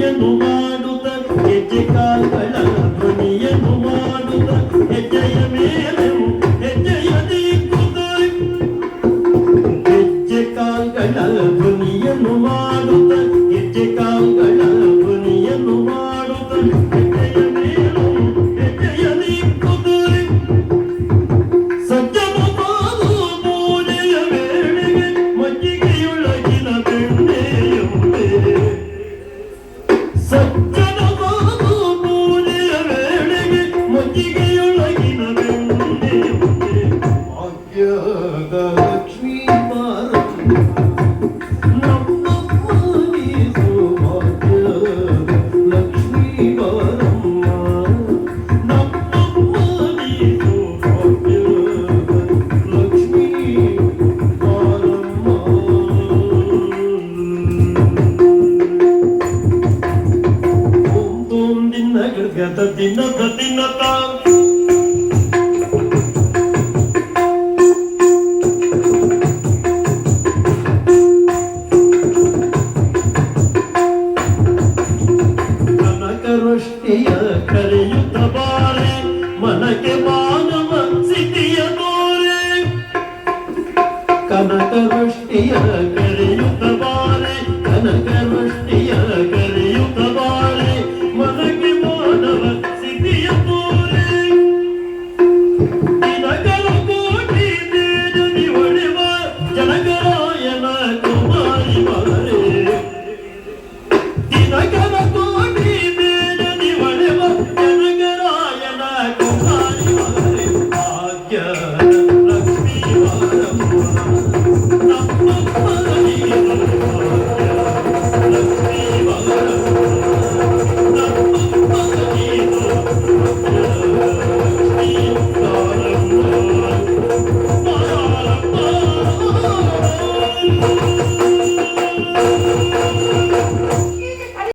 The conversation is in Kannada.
ಧ್ವನಿಯನ್ನು ಮಾಡುತ್ತ ಹೆಜ್ಜೆ ಕಾಲ್ಗಳ ಧ್ವನಿಯನ್ನು ಮಾಡುತ್ತ ಹೆಜ್ಜೆಯ ಮೇಲೆ ಹೆಜ್ಜೆಯ ದಿಕ್ಕುತ್ತ ಹೆಜ್ಜೆ ಕಾಲ್ಗಳ ಧ್ವನಿಯನ್ನು ಮಾಡುತ್ತ ಹೆಜ್ಜೆ ಕಾಲ್ಗಳ ಧ್ವನಿಯನ್ನು ಮಾಡುತ್ತ ಹೆಜ್ಜೆಯ ಮೇಲೂ ಹೆಜ್ಜೆಯ ದಿಕ್ಕುತ್ತ ಸಜ್ಜನ ಪಾದು ಪೂಜೆಯ ವೇಳೆಗೆ ಮಜ್ಜಿಗೆಯೊಳಗಿನ ಬೆಣ್ಣೆಯುಂಟೆ ಸಜ್ಜನ ಪಾದು ಪೂಜೆಯ ವೇಳೆಗೆ ಮಜ್ಜಿಗೆಯೊಳಗಿನ ಬೆಣ್ಣೆಯುಂಟೆ ಭಾಗ್ಯದ ಲಕ್ಷ್ಮೀ ಬಾರಮ್ಮ ನಮ್ಮಮ್ಮ ನೀಸು ಭಾಗ್ಯದ ಲಕ್ಷ್ಮೀ ಬಾರಮ್ಮ ನಮ್ಮಮ್ಮ ನೀಸು ಭಾಗ್ಯದ ಲಕ್ಷ್ಮೀ ಬಾರಮ್ಮ ಓಂ ತೋಂ ದಿನ ಗದ ದಿನದ ದಿನದ ಕನಕವೃಷ್ಟಿಯ ಕರೆಯುತ್ತ ಬಾರೆ